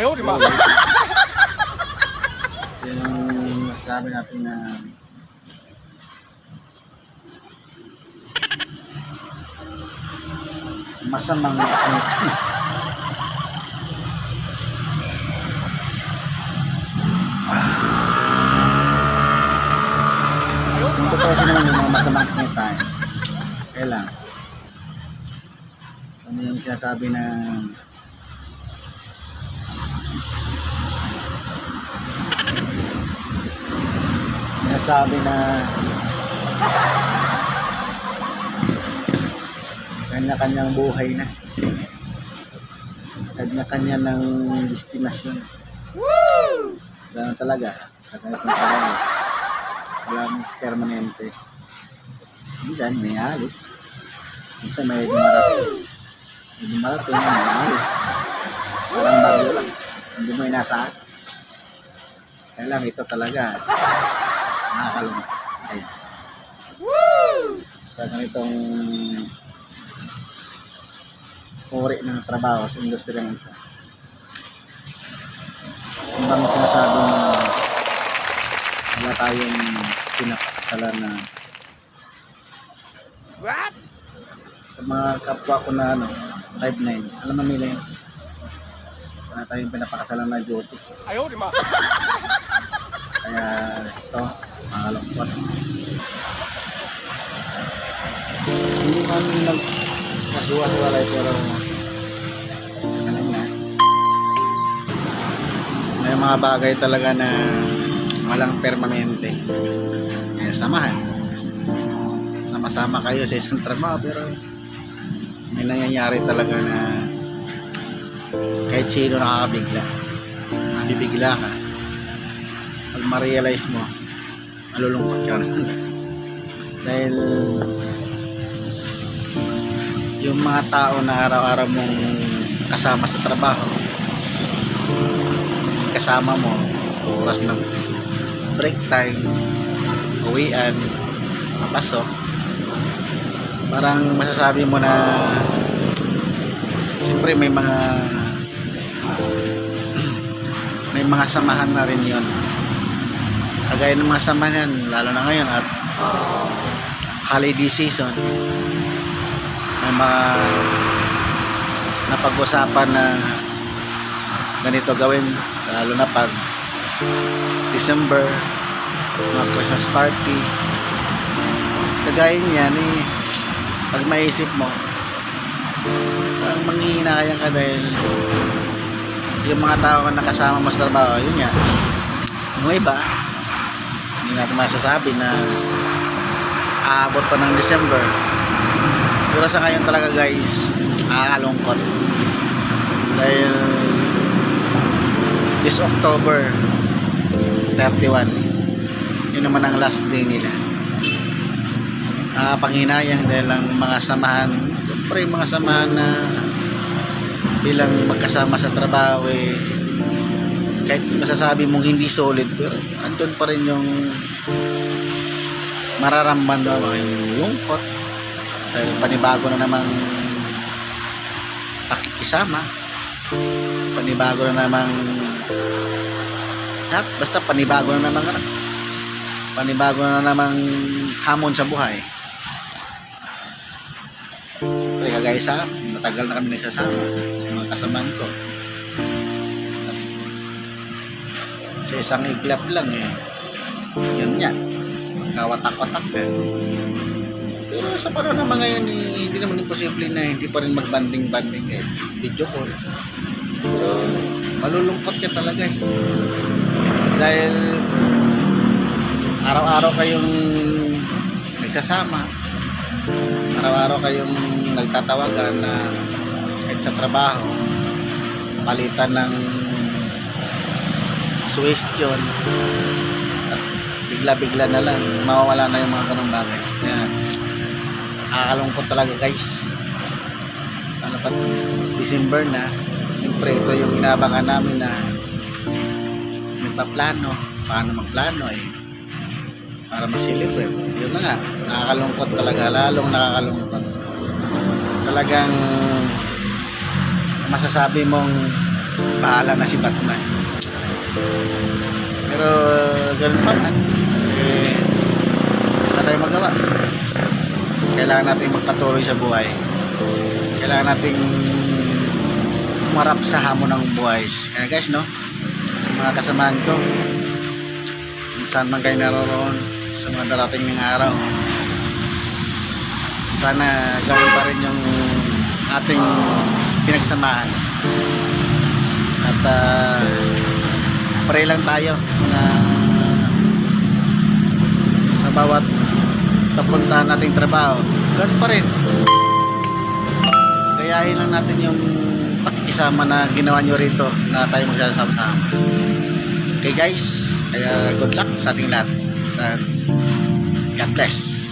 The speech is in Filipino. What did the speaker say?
Ayaw, di ba? Yung masasabi natin na masamang kung totoo naman yung mga masamang kinitain, kailan ano yung sinasabi na kanya-kanyang buhay na, kanya-kanya ng destinasyon. Ganun talaga sa kahit ng talaga walang permanente. Minsan may alis, minsan may dumarating, may alis, parang bagyo lang, hindi mo inasaan. Kaya lang ito talaga nakakalungkot guys. Sa ganitong uri ng trabaho sa industriya ng ito, kung bang sinasabi na wala tayong pinapakasalan na What? sa mga kapwa ko na 5'9", alam mo nila yun, wala tayong pinapakasalan na duty. Ayaw, di ba? Kaya ito makalungkot. Hindi man nagkasuwa-suwalay pero alam na, may mga bagay talaga na walang permanente. Kaya samahan, sama-sama kayo sa isang trabaho pero may nangyayari talaga na kahit sino nakakabigla, mabibigla ka. Pag ma-realize mo, malulungkot ka naman. Dahil yung mga tao na araw-araw mong kasama sa trabaho, kasama mo oras ng break time, uwian, mapasok, parang masasabi mo na siyempre may mga samahan na rin yon. Kagaya ng mga samahan, lalo na ngayon at holiday season, may mga napag-usapan na ganito gawin, lalo na pag December, mga Christmas party. Kagaya niyan pag maisip mo, parang manghihinayang ka dahil yung mga tao na nakasama mo sa trabaho, yun nga, yung iba hindi natin masasabi na aabot pa ng December, pero sa ngayon talaga guys, nakakalungkot dahil this October 31, yun naman ang last day nila. Nakapanghinayang dahil ang mga samahan, siyempre mga samahan na bilang magkasama sa trabaho kahit masasabi mong hindi solid pero andun pa rin yung mararamdaman daw yung lungkot dahil panibago na namang pakikisama, panibago na namang basta panibago na namang hamon sa buhay. Siyempre kagaya sa matagal na kami nagsasama sa mga kasamaan ko, sa isang iglap lang yun nga, magkawatak-watak pero sa panahon naman ngayon hindi naman imposible na hindi pa rin magbanding-banding video call, pero malulungkot ka talaga dahil araw-araw kayong nagsasama, araw-araw kayong nagtatawagan na kahit sa trabaho, palitan ng question at bigla-bigla na lang mawawala na yung mga ganong bagay. Kaya nakakalungkot talaga guys, ano pa December na, siyempre ito yung inabangan namin na magpaplano, paano magplano para ma-celebrate. Yun na nga, nakakalungkot talaga, lalong nakakalungkot talagang masasabi mong bahala na si Batman. Pero ganun pa man, wala tayong magawa. Kailangan natin magpatuloy sa buhay. Kailangan nating umarap sa hamon ng buhay. Kaya guys, no, sa mga kasamahan ko, kung saan man kayo naroroon sa mga darating ng araw, sana gawin pa rin yung ating pinagsamahan. At pare lang tayo na sa bawat napuntahan nating trabaho, ganun pa rin. Gayahin lang natin yung pakikisama na ginawa nyo rito na tayo magsasama-sama. Okay guys, kaya good luck sa ating lahat. God bless.